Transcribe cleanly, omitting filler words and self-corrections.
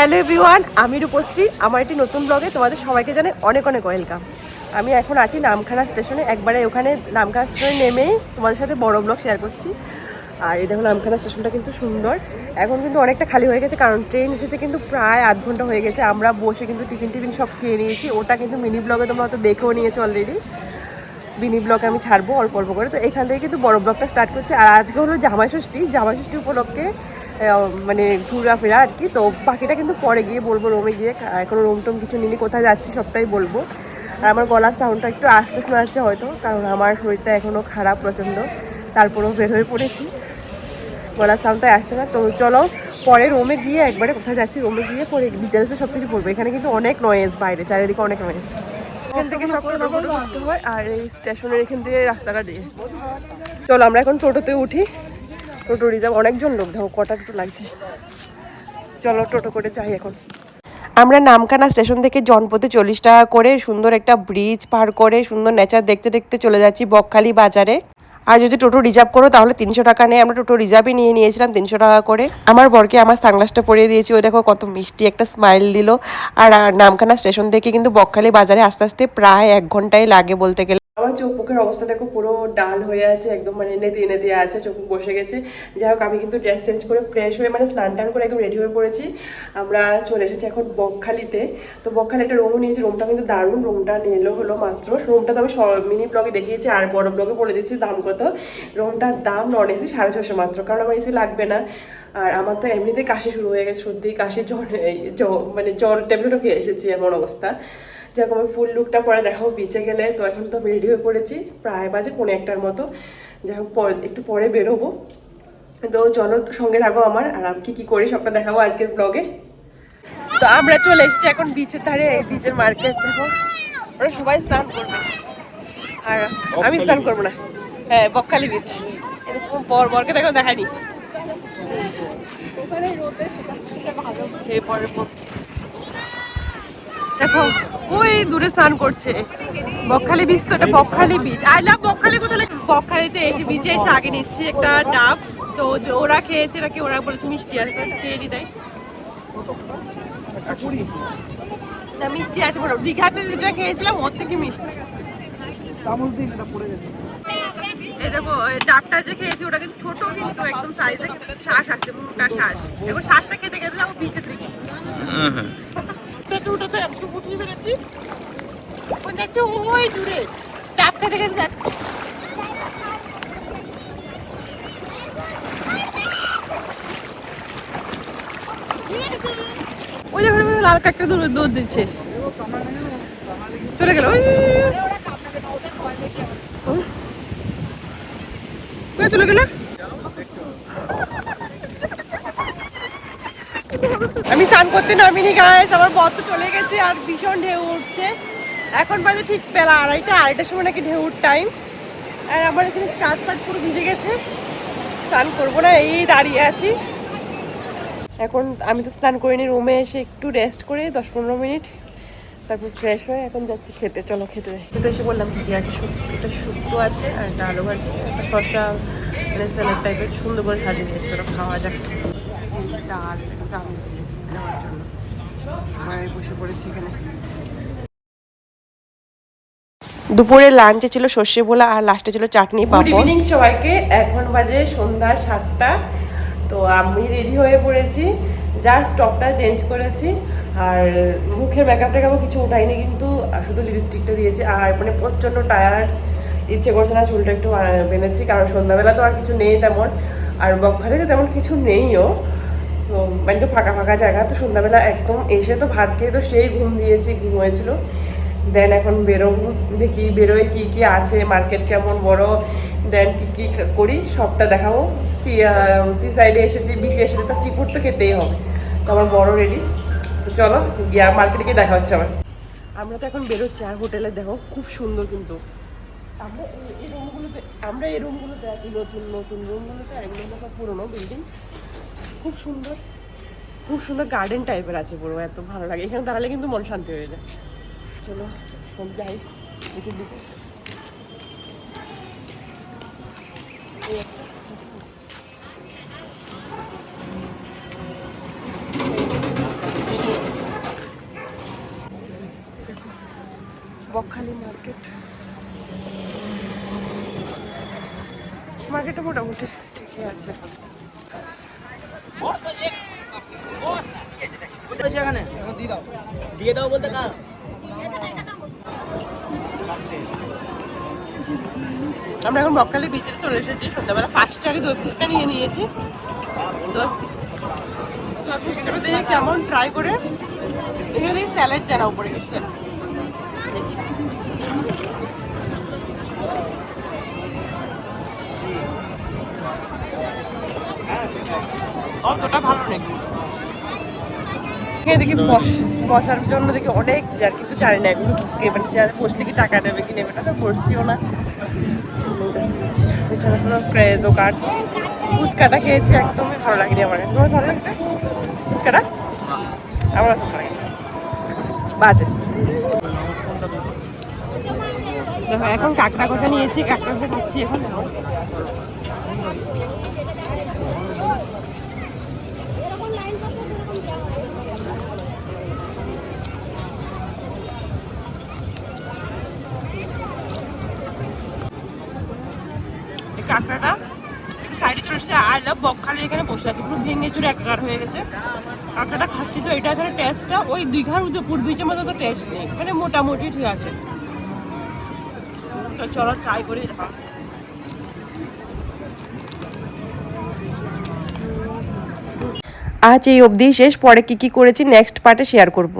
Hello everyone, আমি রূপশ্রী। আমার একটি নতুন ব্লগে তোমাদের সবাইকে জানাই অনেক অনেক ওয়েলকাম। আমি এখন আছি নামখানা স্টেশনে। একবারে ওখানে নামখানা স্টেশনে নেমেই তোমাদের সাথে বড় ব্লগ শেয়ার করছি। আর এই দেখো নামখানা স্টেশনটা কিন্তু সুন্দর। এখন কিন্তু অনেকটা খালি হয়ে গেছে, কারণ ট্রেন এসেছে কিন্তু প্রায় আধ ঘন্টা হয়ে গেছে। আমরা বসে কিন্তু টিফিন সব খেয়ে নিয়েছি। ওটা কিন্তু মিনি ব্লগে তোমরা হয়তো দেখেও নিয়েছো অলরেডি। মিনি ব্লগ আমি ছাড়বো অল্প অল্প করে। তো এখান থেকে কিন্তু বড় ব্লগটা স্টার্ট করছি। আর আজকে হলো জামাইষষ্ঠী উপলক্ষে মানে ঘোরাফেরা আর কি। তো বাকিটা কিন্তু পরে গিয়ে বলবো, রোমে গিয়ে। এখনো রোম টোম কিছু নিয়ে কোথায় যাচ্ছি সবটাই বলবো। আর আমার গলার সাউন্ডটা একটু আস্তে শোনা যাচ্ছে হয়তো, কারণ আমার শরীরটা এখনও খারাপ প্রচণ্ড। তারপরেও বের হয়ে পড়েছি, গলার সাউন্ডটাই আসছে না। তো চলো পরে রোমে গিয়ে একবারে কোথায় যাচ্ছি, রোমে গিয়ে পরে ডিটেলসে সব কিছু বলবো। এখানে কিন্তু অনেক নয়েজ, বাইরে চারিদিকে অনেক নয়েজ। এখান থেকে সব টোটো করতে হয়, আর এই স্টেশনের এখান থেকে রাস্তাটা দিয়ে। চলো আমরা এখন টোটোতে উঠি। টোটো রিজার্ভ, অনেকজন লোক, দেখো কটা টোটো লাগছে। চলো টোটো করে যাই এখন। আমরা নামখানা স্টেশন থেকে জনপথে 40 টাকা করে সুন্দর একটা ব্রিজ পার করে সুন্দর নেচার দেখতে দেখতে চলে যাচ্ছি বকখালি বাজারে। আর যদি টোটো রিজার্ভ করো তাহলে 300 টাকা নেই। আমরা টোটো রিজার্ভই নিয়েছিলাম 300 টাকা করে। আমার বরকে আমার সানগ্লাসটা পরিয়ে দিয়েছি, ওই দেখো কত মিষ্টি একটা স্মাইল দিল। আর নামখানা স্টেশন থেকে কিন্তু বকখালি বাজারে আস্তে আস্তে প্রায় 1 ঘন্টাই লাগে বলতে গেলে। আমার চোখ মুখের অবস্থা দেখো পুরো ডাল হয়ে আছে, একদম মানে নেতিয়ে নেতিয়ে আছে, চোখ বসে গেছে। যাই হোক, আমি কিন্তু ড্রেস চেঞ্জ করে ফ্রেশ হয়ে মানে স্নান টান করে একদম রেডি হয়ে পড়েছি। আমরা চলে এসেছি এখন বকখালিতে। তো বকখালি একটা রুমও নিয়েছি, রুমটা কিন্তু দারুণ। রুমটা নিলো হলো মাত্র, রুমটা তো আমি মিনি ব্লগে দেখিয়েছি আর বড় ব্লগে বলে দিচ্ছি দাম কত। রুমটার দাম নন এসি 650 মাত্র, কারণ আমার এসি লাগবে না। আর আমার তো এমনিতেই কাশি শুরু হয়ে গেছে, সর্দি কাশি জ্বর মানে জ্বর ট্যাবলেটও খেয়ে এসেছি, এমন অবস্থা। যেরকম আমি ফুল লুকটা পরে দেখাবো বিচে গেলে। তো এখন তো আমি রেডি হয়ে পড়েছি, প্রায় বাজে 1:45-র মতো। যাই হোক একটু পরে বেরোবো। তো চলো সঙ্গে থাকো আমার, আর আমি কী করি সবটা দেখাবো আজকের ব্লগে। তো আমরা চলে এসেছি এখন বিচের ধারে। এই বিচের মার্কেট দেখো, ওরা সবাই স্নান করবে আর আমি স্নান করবো না। হ্যাঁ, বকখালি বিচ। এরকম বরকে দেখো দেখায়নি। দেখো ওই দূরে স্নান করছে। বকখালি বিচ, তো এটা Bakkhali beach. I love Bakkhali. কোথায় বকখালিতে এসে বিচে এসে আগে নিচ্ছি একটা ডাব। তো ওরা খেয়েছে নাকি, ওরা বলেছে মিষ্টি আছে, তো খেয়ে নি দেয় না। মিষ্টি আছে বলো, দীঘাতে যেটা খেয়েছিলাম ওর থেকে মিষ্টি। এই দেখো ডাবটা যে খেয়েছি ওটা কিন্তু ছোট, কিন্তু একদম সাইজে শ্বাস আসছে, মোটা শ্বাস। এবং শ্বাসটা খেতে গেছে ও বিচে থেকে। উঠেছে একটু পুটলি বেড়েছি ওই দূরে ডাব খেতে খেতে যাচ্ছে। ওই দেখো লাল কাকটা দৌড় দিচ্ছে, চলে গেল। চলে গেল। আমি স্নান করতে নামিনি গাইস, আমার বর তো চলে গেছে। আর ভীষণ ঢেউ উঠছে। এখন বাজে ঠিক বেলা 2:30-2:30টার সময় নাকি ঢেউর টাইম। আর আমার এখানে স্কার্ট ফার্ট পুরো ভিজে গেছে। স্নান করবো না, এই দাঁড়িয়ে আছি এখন। আমি তো স্নান করিনি, রুমে এসে একটু রেস্ট করে 10-15 মিনিট, তারপর ফ্রেশ হয়ে এখন যাচ্ছি খেতে। চলো খেতে যাই। তো এসে বললাম কী আছে। একটা শুক্তো আছে আর একটা আলু ভাজি, একটা শসা, মানে স্যালাড টাইপের সুন্দর করে সাজিয়ে দিয়েছে। ওটা খাওয়া যাক। ডাল নেওয়ার জন্য সবাই বসে পড়েছি এখানে। দুপুরে লাঞ্চে ছিল সর্ষে ভোলা আর লাস্টে ছিল চাটনি পাঁপড়। গুড ইভিনিং সবাইকে। এখন বাজে সন্ধ্যা 7টা। তো আমি রেডি হয়ে পড়েছি, জাস্ট টপটা চেঞ্জ করেছি। আর মুখের মেকআপ টেকআপও কিছু উঠাইনি, কিন্তু শুধু লিপস্টিকটা দিয়েছি। আর মানে প্রচণ্ড টায়ার্ড, ইচ্ছে করছে না। চুলটা একটু বেঁধেছি, কারণ সন্ধ্যাবেলা তো আর কিছু নেই তেমন। আর বকখালিতে তেমন কিছু নেইও, তো মানে একটু ফাঁকা ফাঁকা জায়গা। তো সন্ধ্যাবেলা একদম এসে তো ভাত খেয়ে তো সেই ঘুম হয়েছিল। দেন এখন বেরোবো, দেখি বেরোয় কী কী আছে, মার্কেট কেমন বড়, দেন কী কী করি সবটা দেখাবো। সি সাইডে এসেছি, বিচে এসেছি, তো সি ফুড তো খেতেই হবে। তো আমার বড় রেডি। তো চলো গিয়ে মার্কেটে গিয়ে দেখা হচ্ছে আমার। আমরা তো এখন বেরোচ্ছি। আর হোটেলে দেখো খুব সুন্দর, কিন্তু আমরা এই রুমগুলোতে আছি, নতুন নতুন রুমগুলোতে। আর এগুলো সব পুরোনো বিল্ডিং, খুব সুন্দর খুব সুন্দর গার্ডেন টাইপের আছে পুরো। এত ভালো লাগে এখানে দাঁড়ালে, কিন্তু মন শান্তি হয়ে যায়। চলো সব যাই দেখি দিকে। খালি মার্কেট, মার্কেটটা মোটামুটি ঠিকই আছে। দিয়ে দাও বলতে না। আমরা এখন বকখালি বিচে চলে এসেছি। সন্ধ্যাবেলা ফার্স্টে আগে দই ফুচকা নিয়ে নিয়েছি। দই ফুচকাটা দেখে কেমন ট্রাই করে, এখানে স্যালাড দেওয়া উপরে কিছু দেন। অতটা ভালো নেই। এখানে দেখি বসার জন্য দেখি অনেক চেয়ার, কিন্তু জানি না এগুলো এবার চেয়ার বসলে কি টাকা নেবে কি নেবে না, তো বসছিও না। পিছনে কোনো দোকান, ফুচকাটা খেয়েছি, একদমই ভালো লাগেনি আমার। তোমার ভালো লাগছে ফুচকাটা? আমার ভালো লাগছে, বাজে। দেখো এখন কাঁকড়া কষা নিয়েছি, কাঁকড়া কষা খাচ্ছি এখন। কাঁকড়াটা একটু সাইডে চলে এসেছে, আই লাভ বকখালি এখানে বসে আছে, পুরো ভেঙে চুরে একাকার হয়ে গেছে। কাঁকড়াটা খাচ্ছি তো, এটা আসলে টেস্টটা ওই দীঘার উদয়পুর বিচের মতো তো টেস্ট নেই, মানে মোটামুটি ঠিক আছে। তো চলো ট্রাই করি। আজ এই অবধি শেষ, পরে কি করেছি নেক্সট পার্টে শেয়ার করব।